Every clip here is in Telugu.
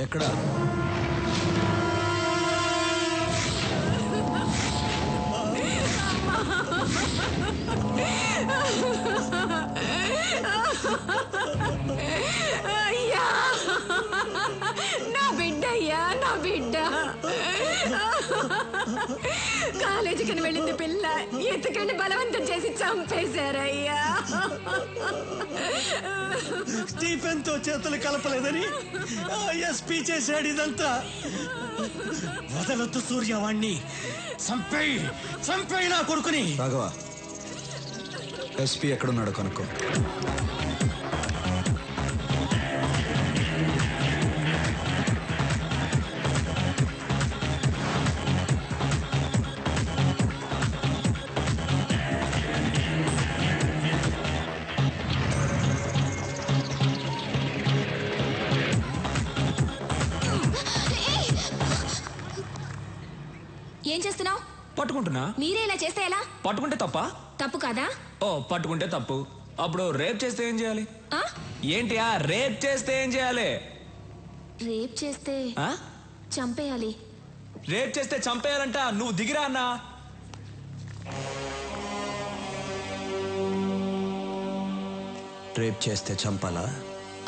ఎక్కడ? అయ్యా, నా బిడ్డ అయ్యా, నా బిడ్డ. కాలేజీకి వెళ్ళింది పిల్ల, ఎత్తుకండి బలవంతం చేసి చంపేశారయ్యా. స్టీఫెన్ తో చేతులు కలపలేదని ఎస్పీ చేశాడు ఇదంతా. వదలొద్దు సూర్యవాణ్ణి, చంపేయి నా కొడుకుని. రాఘవ, ఎస్పీ ఎక్కడున్నాడో కనుక్కో. ఏం చేస్తున్నావు? పట్టుకుంటున్నా. మీరే ఇలా చేస్తే ఎలా? పట్టుకుంటే తప్ప? తప్పు కాదా? ఓ, పట్టుకుంటే తప్పు. అప్పుడు రేప్ చేస్తే ఏం చేయాలి? ఏంటి రేప్ చేస్తే ఏం చేయాలి? రేప్ చేస్తే చంపేయాలి. రేప్ చేస్తే చంపేయాలంట. నువ్వు దిగిరా అన్నా. రేప్ చేస్తే చంపాలా?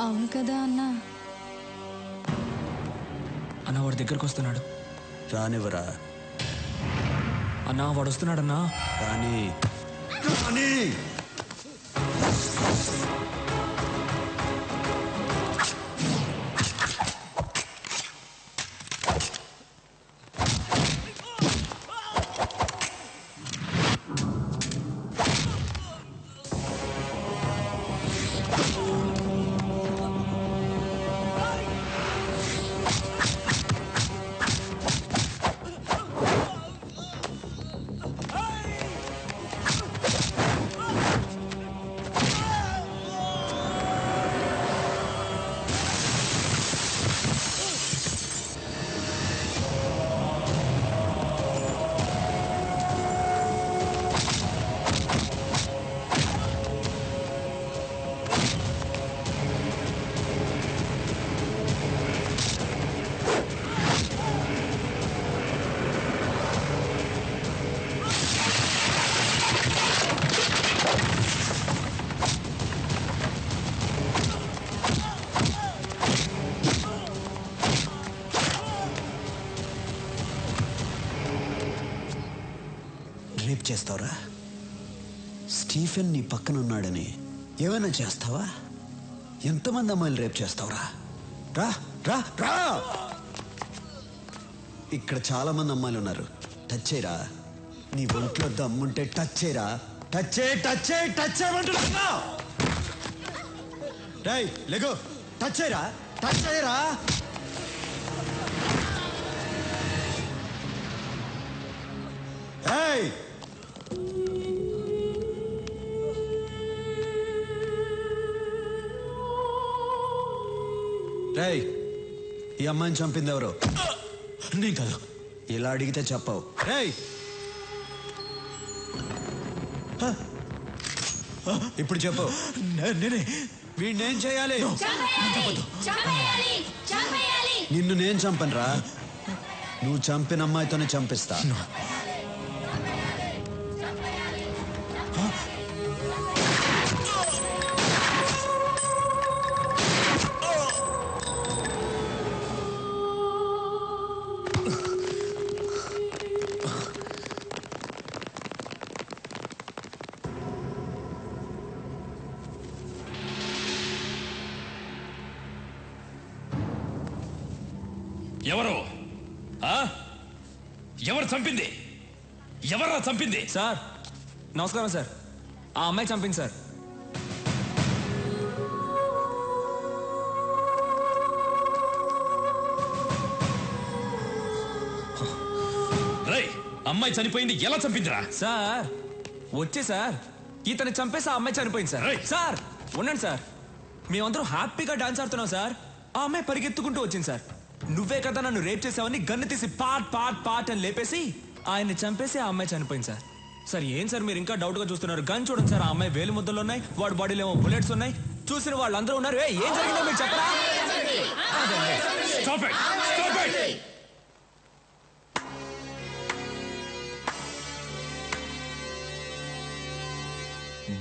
అవును కదా అన్నా. అన్న వాడి దగ్గరకు వస్తున్నాడు. రానివ్వరా. అన్నా వాడు వస్తున్నాడన్నా. రాని. రేప్ చేస్తావురా? స్టీఫెన్ నీ పక్కన ఉన్నాడని ఏమైనా చేస్తావా? ఎంతమంది అమ్మాయిలు రేప్ చేస్తావురా? రా రా రా. ఇక్కడ చాలా మంది అమ్మాయిలు ఉన్నారు. టచ్ చేయరా. నీ ఒంట్లో దమ్ముంటే టచ్ చేయరా. టచ్ చేయమంటున్నా. రేయ్ లెగో, టచ్ చేయరా. టచ్ చేయరా. ఏయ్, రేయ్, ఈ అమ్మాయిని చంపింది ఎవరు? నేను కాదు. ఇలా అడిగితే చెప్పవు. రేయ్, ఇప్పుడు చెప్పు. నేనే. వీడినేం చేయాలి? నిన్ను నేను చంపనురా. నువ్వు చంపిన అమ్మాయితోనే చంపిస్తా. ఎవరు చంపింది? ఎవరా చంపింది? సార్ నమస్కారం సార్. ఆ అమ్మాయి చంపింది సార్. రై, అమ్మాయి చనిపోయింది. ఎలా చంపిందిరా? సార్ వచ్చే సార్, ఇతను చంపేసి ఆ అమ్మాయి చనిపోయింది సార్. సార్ ఉండండి సార్, మేమందరం హ్యాపీగా డాన్స్ ఆడుతున్నాం సార్. ఆ అమ్మాయి పరిగెత్తుకుంటూ వచ్చింది సార్. నువ్వే కదా నన్ను రేప్ చేసావని గన్ను తీసి పాట్ పాట్ పాట్ అని లేపేసి ఆయన్ని చంపేసి ఆ అమ్మాయి చనిపోయింది సార్. సార్ ఏం సార్ మీరు ఇంకా డౌట్ గా చూస్తున్నారు? గన్ చూడండి సార్, ఆ అమ్మాయి వేలు ముద్దలు ఉన్నాయి, వాడి బాడీలో ఏమో బుల్లెట్స్ ఉన్నాయి. చూసిన వాళ్ళందరూ ఉన్నారు. ఏం జరిగిందో మీరు చెప్పరా? Stop it! Stop it!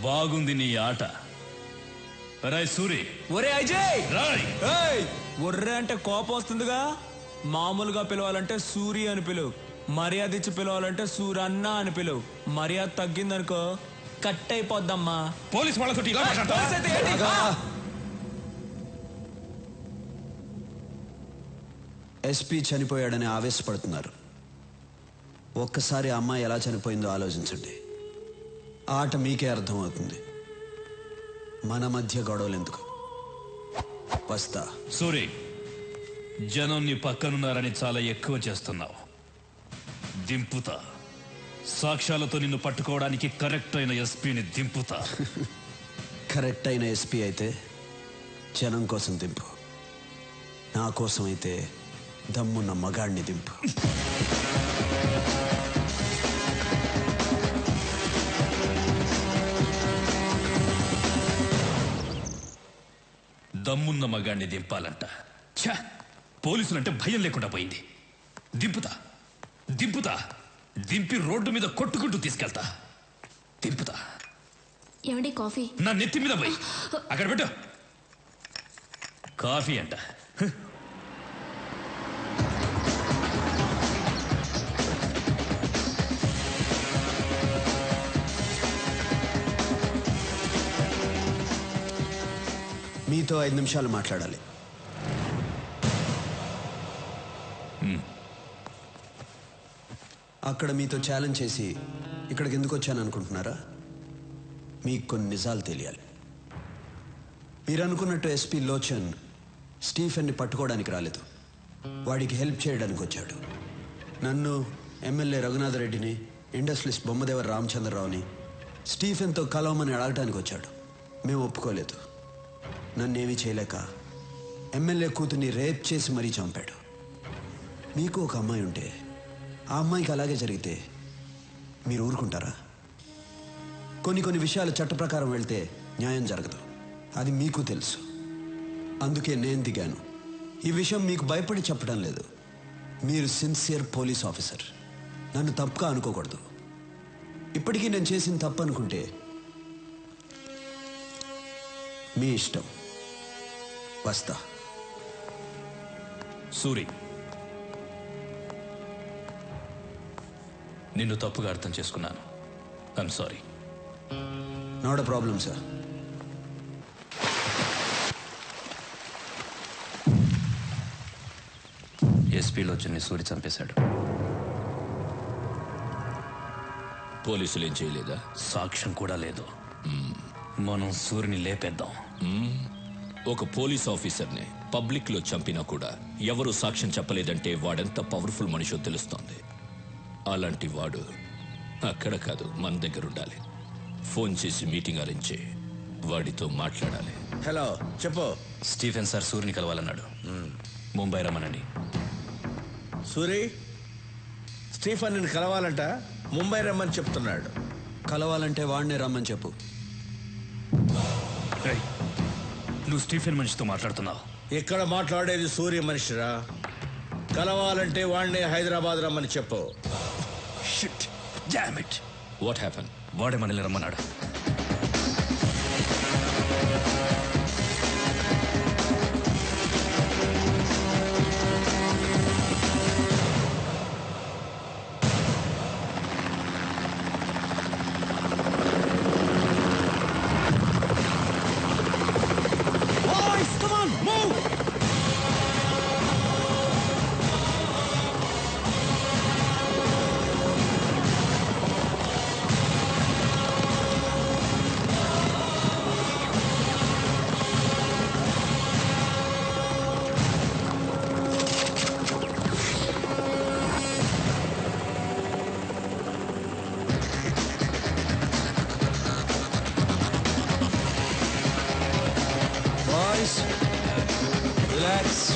బాగుంది నీ ఆట. రాయ్ సూరి. ఒరే అజయ్, రాయ్. ఏయ్, ఒర్రే అంటే కోపం వస్తుందిగా. మామూలుగా పిలవాలంటే సూరి అని పిలువు, మర్యాద ఇచ్చి పిలవాలంటే సూరన్న అని పిలువు. మర్యాద తగ్గిందనుకో కట్ అయిపోద్దమ్మా. పోలీస్ వాళ్ళతో ఇలా మాట్లాడతావా? పోలీస్ అయితే ఏంటి? ఎస్పీ చనిపోయాడని ఆవేశపడుతున్నారు. ఒక్కసారి ఆ అమ్మాయి ఎలా చనిపోయిందో ఆలోచించండి. ఆట మీకే అర్థమవుతుంది. మన మధ్య గొడవలు ఎందుకు? వస్తా. సూరి, జనం నీ పక్కనున్నారని చాలా ఎక్కువ చేస్తున్నావు. దింపుతా. సాక్ష్యాలతో నిన్ను పట్టుకోవడానికి కరెక్ట్ అయిన ఎస్పీని దింపుతా. కరెక్ట్ అయిన ఎస్పీ అయితే జనం కోసం దింపు, నా కోసం అయితే దమ్మున్న మగాడిని దింపు. దమ్మున్న మగాడిని దింపాలంట. ఛా, పోలీసులంటే భయం లేకుండా పోయింది. దింపుతా దింపుతా, దింపి రోడ్డు మీద కొట్టుకుంటూ తీసుకెళ్తా. దింపుతా. ఏమండి కాఫీ? నా నెత్తి మీద పోయి అక్కడ పెట్టు. కాఫీ అంట. మీతో 5 నిమిషాలు మాట్లాడాలి. అక్కడ మీతో ఛాలెంజ్ చేసి ఇక్కడికి ఎందుకు వచ్చాను అనుకుంటున్నారా? మీకు కొన్ని నిజాలు తెలియాలి. మీరు అనుకున్నట్టు ఎస్పీ లోచన్ స్టీఫెన్ని పట్టుకోవడానికి రాలేదు, వాడికి హెల్ప్ చేయడానికి వచ్చాడు. నన్ను, ఎమ్మెల్యే రఘునాథరెడ్డిని, ఇండస్ట్రియలిస్ట్ బొమ్మదేవర రామచంద్రరావుని స్టీఫెన్తో కలవమని అడగటానికి వచ్చాడు. మేము ఒప్పుకోలేదు. నన్నేమీ చేయలేక ఎమ్మెల్యే కూతుర్ని రేప్ చేసి మరీ చంపాడు. మీకు ఒక అమ్మాయి ఉంటే ఆ అమ్మాయికి అలాగే జరిగితే మీరు ఊరుకుంటారా? కొన్ని విషయాలు చట్ట ప్రకారం వెళ్తే న్యాయం జరగదు, అది మీకు తెలుసు. అందుకే నేను దిగాను. ఈ విషయం మీకు భయపడి చెప్పడం లేదు. మీరు సిన్సియర్ పోలీస్ ఆఫీసర్, నన్ను తప్పుగా అనుకోకూడదు. ఇప్పటికీ నేను చేసిన తప్పు అనుకుంటే మీ ఇష్టం. వస్తా. సూరి, నిన్ను తప్పుగా అర్థం చేసుకున్నాను. I'm sorry. Not a problem sir. ఎస్పీలో వచ్చి సూరి చంపేశాడు. పోలీసులు ఏం చేయలేదా? సాక్ష్యం కూడా లేదు. మనం సూరిని లేపేద్దాం. ఒక పోలీస్ ఆఫీసర్ని పబ్లిక్ లో చంపినా కూడా ఎవరు సాక్ష్యం చెప్పలేదంటే వాడెంత పవర్ఫుల్ మనిషో తెలుస్తోంది. అలాంటి వాడు అక్కడ కాదు, మన దగ్గర ఉండాలి. ఫోన్ చేసి మీటింగ్ అరేంజ్ చేయి, వాడితో మాట్లాడాలి. హలో, చెప్పు. స్టీఫెన్ సార్ సూరిని కలవాలన్నాడు. ముంబై రమ్మనండి. సూరి, స్టీఫెన్ నిన్ను కలవాలంట, ముంబై రమ్మని చెప్తున్నాడు. కలవాలంటే వాడినే రమ్మని చెప్పు. నువ్వు స్టీఫెన్ మనిషితో మాట్లాడుతున్నావు. ఇక్కడ మాట్లాడేది సూర్య మనిషిరా. కలవాలంటే వాడినే హైదరాబాద్ రమ్మని చెప్పు. Shit. Damn it. What happen? వాడే మనల్ని రమ్మన్నాడు.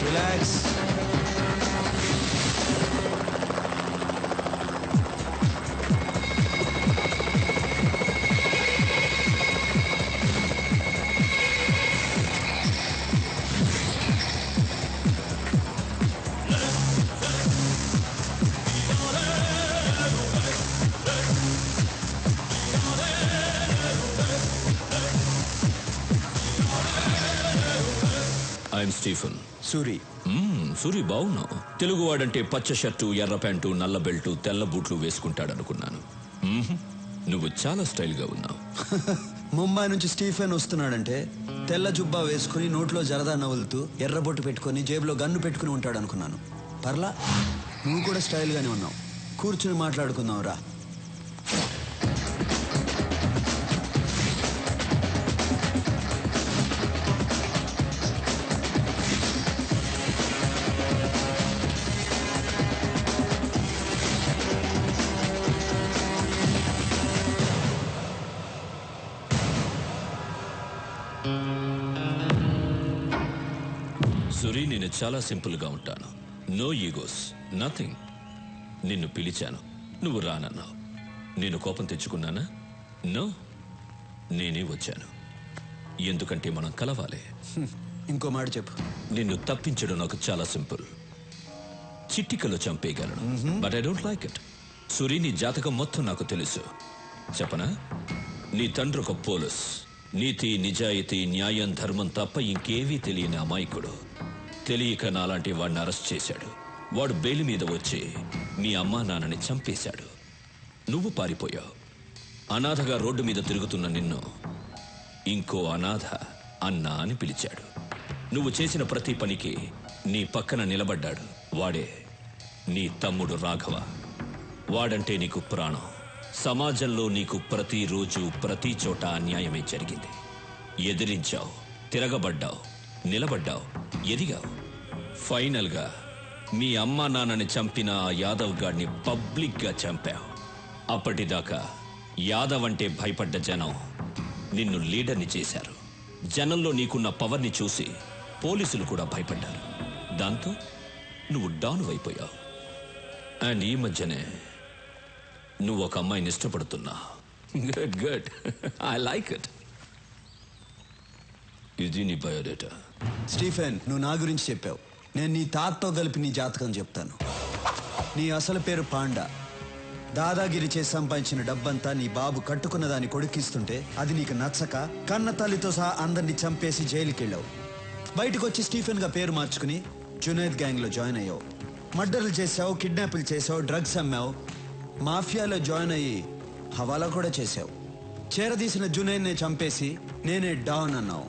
Relax. I'm Stephen. Suri. Suri బాగున్నావు. తెలుగువాడంటే పచ్చ షర్టు, ఎర్ర ప్యాంటు, నల్ల బెల్టు, తెల్ల బూట్లు వేసుకుంటాడనుకున్నాను. నువ్వు చాలా స్టైల్గా ఉన్నావు. ముంబై నుంచి స్టీఫెన్ వస్తున్నాడంటే తెల్ల జుబ్బా వేసుకుని నోట్లో జరదా నవ్వులుతూ ఎర్రబొట్టు పెట్టుకుని జేబులో గన్ను పెట్టుకుని ఉంటాడు అనుకున్నాను. పర్లా, నువ్వు కూడా స్టైల్గానే ఉన్నావు. కూర్చుని మాట్లాడుకుందాం రా. సురి, నేను చాలా సింపుల్గా ఉంటాను. No egos, nothing. నిన్ను పిలిచాను, నువ్వు రానన్నావు. నేను కోపం తెచ్చుకున్నానా? నో, నేనే వచ్చాను. ఎందుకంటే మనం కలవాలి. ఇంకో మాట చెప్పు. నిన్ను తప్పించడం నాకు చాలా సింపుల్. చిట్టికలో చంపేయగలను, but I don't like it. Suri, నీ జాతకం మొత్తం నాకు తెలుసు. చెప్పనా? నీ తండ్రి ఒక పోలీస్. నీతి, నిజాయితీ, న్యాయం, ధర్మం తప్ప ఇంకేవీ తెలియని అమాయకుడు. తెలియక నాలాంటి వాడిని అరెస్ట్ చేశాడు. వాడు బెయిల్ మీద వచ్చి మీ అమ్మా నాన్నని చంపేశాడు. నువ్వు పారిపోయావు. అనాథగా రోడ్డు మీద తిరుగుతున్న నిన్ను ఇంకో అనాథ అన్నా అని పిలిచాడు. నువ్వు చేసిన ప్రతి పనికి నీ పక్కన నిలబడ్డాడు. వాడే నీ తమ్ముడు రాఘవ. వాడంటే నీకు ప్రాణం. సమాజంలో నీకు ప్రతిరోజు ప్రతి చోట అన్యాయమే జరిగింది. ఎదిరించావు, తిరగబడ్డావు, నిలబడ్డావు, ఎదిగావు. ఫైనల్గా మీ అమ్మా నాన్నని చంపిన ఆ యాదవ్ గాడిని పబ్లిక్గా చంపావు. అప్పటిదాకా యాదవ్ అంటే భయపడ్డ జనం నిన్ను లీడర్ని చేశారు. జనంలో నీకున్న పవర్ని చూసి పోలీసులు కూడా భయపడ్డారు. దాంతో నువ్వు డౌన్ అయిపోయావు. అండ్ ఈ మధ్యనే నువ్వు ఒక అమ్మాయిని ఇష్టపడుతున్నా. Good good, I like it. ఇది నీ బయోడేటా. స్టీఫెన్, నువ్వు నా గురించి చెప్పావు. నేను నీ తాతతో కలిపి నీ జాతకం చెప్తాను. నీ అసలు పేరు పాండా. దాదాగిరి చేసి సంపాదించిన డబ్బంతా నీ బాబు కట్టుకున్న దాన్ని కొడుకిస్తుంటే అది నీకు నచ్చక కన్న తల్లితో సహా అందరినీ చంపేసి జైలుకి వెళ్ళావు. బయటకు వచ్చి స్టీఫెన్గా పేరు మార్చుకుని జునైద్ గ్యాంగ్లో జాయిన్ అయ్యావు. మర్డర్లు చేసావు, కిడ్నాపులు చేసావు, డ్రగ్స్ అమ్మావు, మాఫియాలో జాయిన్ అయ్యి హవాలా కూడా చేసావు. చేరదీసిన జునైద్నే చంపేసి నేనే డాన్ అన్నావు.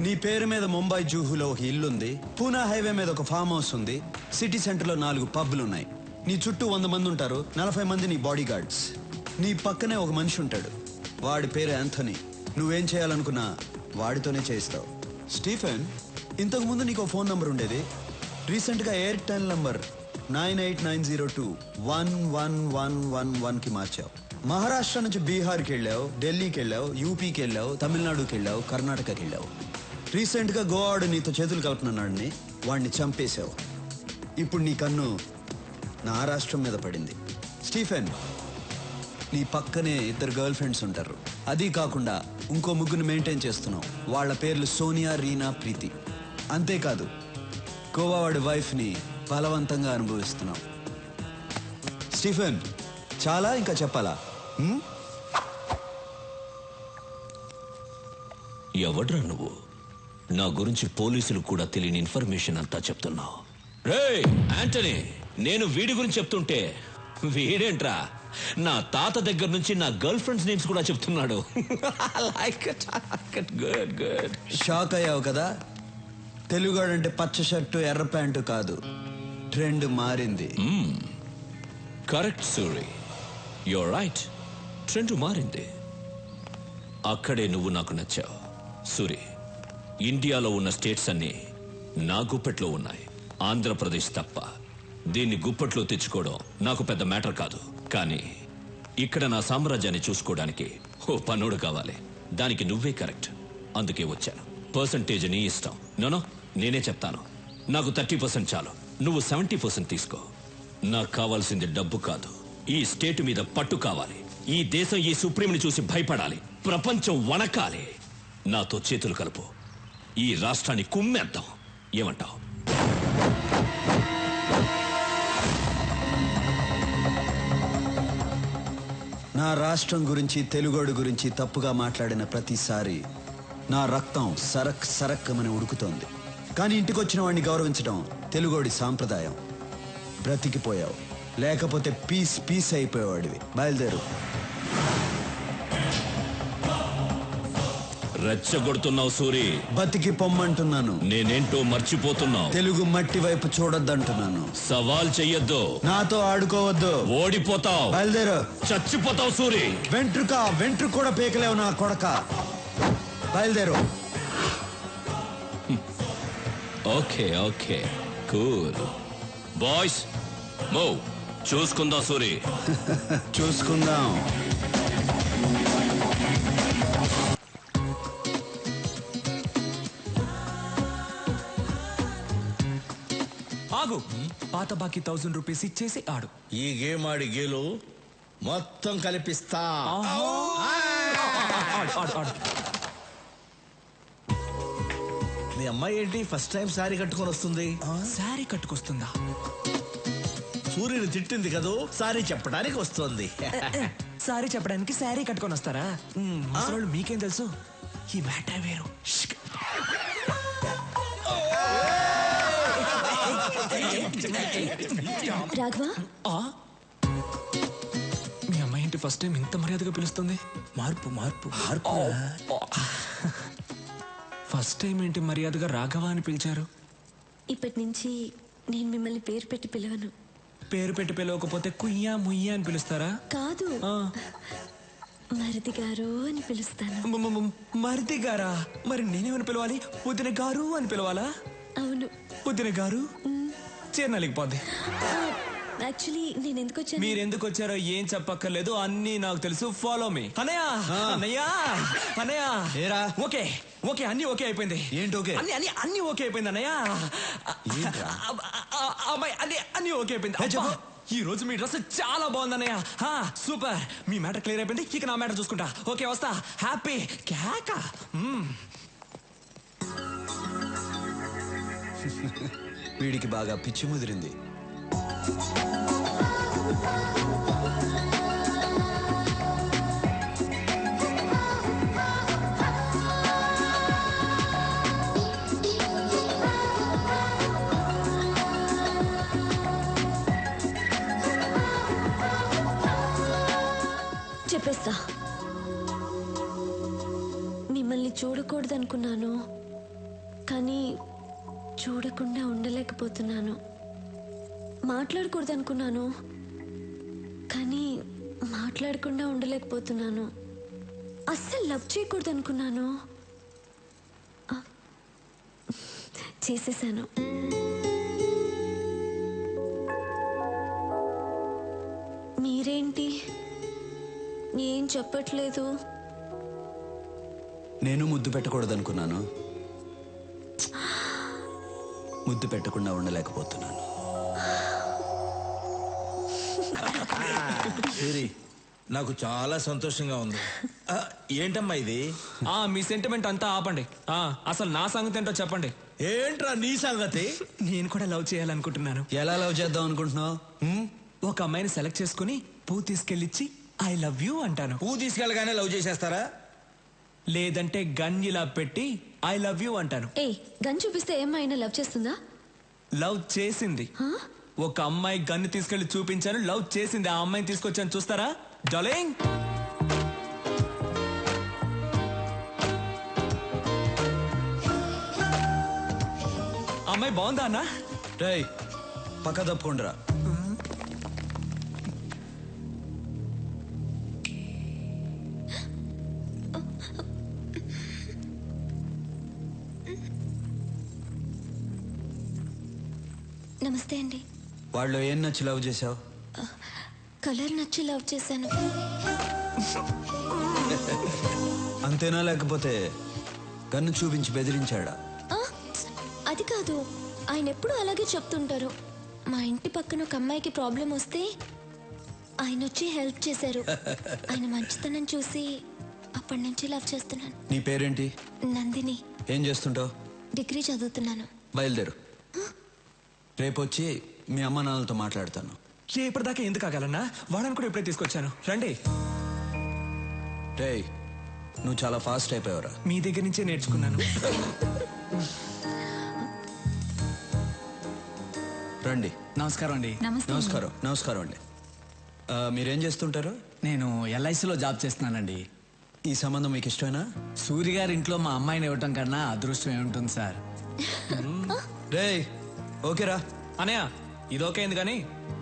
నీ పేరు మీద ముంబై జూహులో ఒక ఇల్లుంది, పూనా హైవే మీద ఒక ఫామ్ హౌస్ ఉంది, సిటీ సెంటర్లో 4 పబ్లు ఉన్నాయి. నీ చుట్టూ 100 మంది ఉంటారు, 40 మంది నీ బాడీ గార్డ్స్. నీ పక్కనే ఒక మనిషి ఉంటాడు, వాడి పేరు యాంథనీ. నువ్వేం చేయాలనుకున్నా వాడితోనే చేయిస్తావు. స్టీఫెన్, ఇంతకుముందు నీకు ఫోన్ నంబర్ ఉండేది. రీసెంట్గా ఎయిర్టెల్ నంబర్ 9890211111కి మార్చావు. మహారాష్ట్ర నుంచి బీహార్కి వెళ్ళావు, ఢిల్లీకి వెళ్ళావు, యూపీకి వెళ్ళావు, తమిళనాడుకి వెళ్ళావు, కర్ణాటకకి వెళ్ళావు. రీసెంట్గా గోవాడు నీతో చేతులు కలుపుతున్నాడని వాడిని చంపేశావు. ఇప్పుడు నీ కన్ను నా రాష్ట్రం మీద పడింది. స్టీఫెన్, నీ పక్కనే 2 గర్ల్ ఫ్రెండ్స్ ఉంటారు. అది కాకుండా ఇంకో 3 మెయింటైన్ చేస్తున్నావు. వాళ్ళ పేర్లు సోనియా, రీనా, ప్రీతి. అంతేకాదు, గోవా వాడి వైఫ్ని బలవంతంగా అనుభవిస్తున్నావు. స్టీఫెన్, చాలా ఇంకా చెప్పాలా? ఎవడ్రా నువ్వు? నా గురించి పోలీసులు కూడా తెలియని ఇన్ఫర్మేషన్ అంతా చెప్తున్నావు. రే యాంటనీ, నేను వీడి గురించి చెప్తుంటే వీడేంట్రా నా తాత దగ్గర నుంచి నా గర్ల్ ఫ్రెండ్స్ నేమ్స్ కూడా చెప్తున్నాడు. Good good. షాక్ అయ్యావు కదా? తెలుగాడంటే పచ్చ షర్టు, ఎర్ర ప్యాంటు కాదు, ట్రెండ్ మారింది. Correct Suri, you're right. Trend మారింది. అక్కడే నువ్వు నాకు నచ్చావు. సూరి, ఇండియాలో ఉన్న స్టేట్స్ అన్నీ నా గుప్పెట్లో ఉన్నాయి, ఆంధ్రప్రదేశ్ తప్ప. దీన్ని గుప్పట్లో తెచ్చుకోవడం నాకు పెద్ద మ్యాటర్ కాదు. కానీ ఇక్కడ నా సామ్రాజ్యాన్ని చూసుకోవడానికి ఓ పన్నోడు కావాలి. దానికి నువ్వే కరెక్ట్. అందుకే వచ్చాను. పర్సంటేజ్ నీ ఇష్టం. నోనో, నేనే చెప్తాను. నాకు 30% చాలు, నువ్వు 70% తీసుకో. నాకు కావాల్సింది డబ్బు కాదు, ఈ స్టేట్ మీద పట్టు కావాలి. ఈ దేశం ఈ సుప్రీంని చూసి భయపడాలి, ప్రపంచం వణకాలి. నాతో చేతులు కలుపు, ఈ రాష్ట్రాన్ని కుమ్మేద్దాం. ఏమంటావు? నా రాష్ట్రం గురించి, తెలుగోడు గురించి తప్పుగా మాట్లాడిన ప్రతిసారి నా రక్తం సరక్ సరక్కమని ఉడుకుతోంది. కానీ ఇంటికి వచ్చిన వాడిని గౌరవించడం తెలుగోడి సాంప్రదాయం. బ్రతికిపోయావు, లేకపోతే పీస్ పీస్ అయిపోయేవాడివి. బయలుదేరు. రెచ్చగొడుతున్నావు సూరి. బతికి పొమ్మంటున్నాను. నేనేంటో మర్చిపోతున్నావు. తెలుగు మట్టి వైపు చూడొద్దంటున్నాను. సవాల్ చెయ్యొద్దు. నాతో ఆడుకోవద్దు. ఓడిపోతావు. బయలుదేరు. చచ్చిపోతావు సూరి. వెంట్రుక కూడా పీకలేవు నా కొడక. బయలుదేరు. Okay cool boys, move. చూసుకుందాం సూరి. చూసుకుందాం. ఆగు. పాత బాకీ 1000 రూపీస్ ఇచ్చేసి ఆడు. ఈ గేమ్ ఆడి గేలు మొత్తం కలిపిస్తా. ఆడు. మీ అమ్మాయి ఏంటి ఫస్ట్ టైం సారీ కట్టుకొని వస్తుంది? శారీ కట్టుకొస్తుందా? సూర్యుని తిట్టింది కదూ, సారీ చెప్పడానికి వస్తుంది. సారీ చెప్పడానికి శారీ కట్టుకొని వస్తారా? అసలు మీకేం తెలుసు? ఈ మ్యాటర్ వేరు. రాఘవా, మీ అమ్మాయి ఏంటి ఫస్ట్ టైం ఇంత మర్యాదగా పిలుస్తుంది? మార్పు ఫస్ట్ టైం ఏంటి మర్యాదగా రాఘవ అని పిలిచారు? ఇప్పటి నుంచి నేను మిమ్మల్ని పేరు పెట్టి పిలవను. పేరు పెట్టి పిలవకపోతే కుయ్యా ముయ్యా అని పిలుస్తారా? కాదు, ఆ, మరిది గారు అని పిలుస్తాను. మరిది గారా? మరి నేనేమని పిలవాలి? వదిన గారు అని పిలవాలా? అవును. వదిన గారు చేరనలేకపోద్ది. యాక్చువల్లీ నేను ఎందుకు వచ్చాను? మీరు ఎందుకు వచ్చారో ఏం చెప్పక్కర్లేదు, అన్నీ నాకు తెలుసు. Follow me. అన్నయ్య. ఏరా? ఓకే అన్ని ఓకే అయిపోయింది. ఏంటి ఓకే? అన్ని ఓకే అయిపోయింది అన్నయ్య. అమ్మాయి అన్ని ఓకే అయిపోయింది. అబ్బా, ఈ రోజు మీ డ్రెస్ చాలా బాగుంది అన్నయ్య. సూపర్. మీ మ్యాటర్ క్లియర్ అయిపోయింది. ఇక నా మ్యాటర్ చూసుకుంటా. ఓకే, వస్తా. హ్యాపీ కేక. వీడికి బాగా పిచ్చి ముదిరింది. చెప్పేస్తా. మిమ్మల్ని చూడకూడదనుకున్నాను, కానీ చూడకుండా ఉండలేకపోతున్నాను. మాట్లాడకూడదనుకున్నాను, కానీ మాట్లాడకుండా ఉండలేకపోతున్నాను. అస్సలు లవ్ చేయకూడదనుకున్నాను, చేసేసాను. మీరేంటి ఏం చెప్పట్లేదు? నేను ముద్దు పెట్టకూడదనుకున్నాను, ముద్దు పెట్టకుండా ఉండలేకపోతున్నాను. సూరి, నాకు చాలా సంతోషంగా ఉంది. ఏంటమ్మా ఇది? మీ సెంటిమెంట్ అంతా ఆపండి. అసలు నా సంగతి ఏంటో చెప్పండి. ఏంట్రా నీ సంగతి? నేను కూడా లవ్ చేయాలనుకుంటున్నాను. ఎలా లవ్ చేద్దాం అనుకుంటున్నావు? ఒక అమ్మాయిని సెలెక్ట్ చేసుకుని పువ్వు తీసుకెళ్ళిచ్చి ఐ లవ్ యూ అంటాను. పువ్వు తీసుకెళ్ళగానే లవ్ చేసేస్తారా? లేదంటే గన్ ఇలా పెట్టి ఐ లవ్ యూ అంటాను. గన్ చూపిస్తే ఏమైనా లవ్ చేస్తుందా? లవ్ చేసింది. ఒక అమ్మాయి గన్ను తీసుకెళ్లి చూపించాను, లవ్ చేసింది. ఆ అమ్మాయిని తీసుకొచ్చాను, చూస్తారా డార్లింగ్? అమ్మాయి బాగుందా అన్నా? రేయ్, పక్క తప్పుకుండ్రా. నమస్తే అండి. వాళ్ళు ఏం నచ్చి లవ్ చేసావు? కలర్ నచ్చి లవ్ చేశాను. అంతేనా, లేకపోతే గన్ను చూపించి బెదిరించాడా? అది కాదు, ఆయన ఎప్పుడు అలాగే చెప్తుంటారు. మా ఇంటి పక్కన ఒక అమ్మాయికి ప్రాబ్లం వస్తే ఆయన వచ్చి హెల్ప్ చేశారు. ఆయన మంచితనం చూసి అప్పటి నుంచి లవ్ చేస్తున్నాను. నీ పేరేంటి? నందిని. ఏం చేస్తుంటావు? డిగ్రీ చదువుతున్నాను. బయలుదేరు. రేపు వచ్చి మీ అమ్మ నాన్నలతో మాట్లాడతాను. రేపటిదాకా ఎందుకు ఆగాలన్నా? వాడని కూడా ఇప్పుడే తీసుకొచ్చాను, రండి. రేయ్, నువ్వు చాలా ఫాస్ట్ అయిపోయావురా. మీ దగ్గర నుంచే నేర్చుకున్నాను. రండి. నమస్కారం అండి. నమస్కారం. నమస్కారం అండి. మీరేం చేస్తుంటారు? నేను ఎల్ఐసిలో జాబ్ చేస్తున్నానండి. ఈ సంబంధం మీకు ఇష్టమేనా? సూర్య గారి ఇంట్లో మా అమ్మాయిని ఇవ్వటం కన్నా అదృష్టం ఏముంటుంది సార్. రే ఓకేరా. అనయ్య ఇది ఓకే అయింది కానీ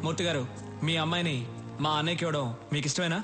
మూర్తి గారు మీ అమ్మాయిని మా అన్నయ్యకి ఇవ్వడం మీకు ఇష్టమేనా?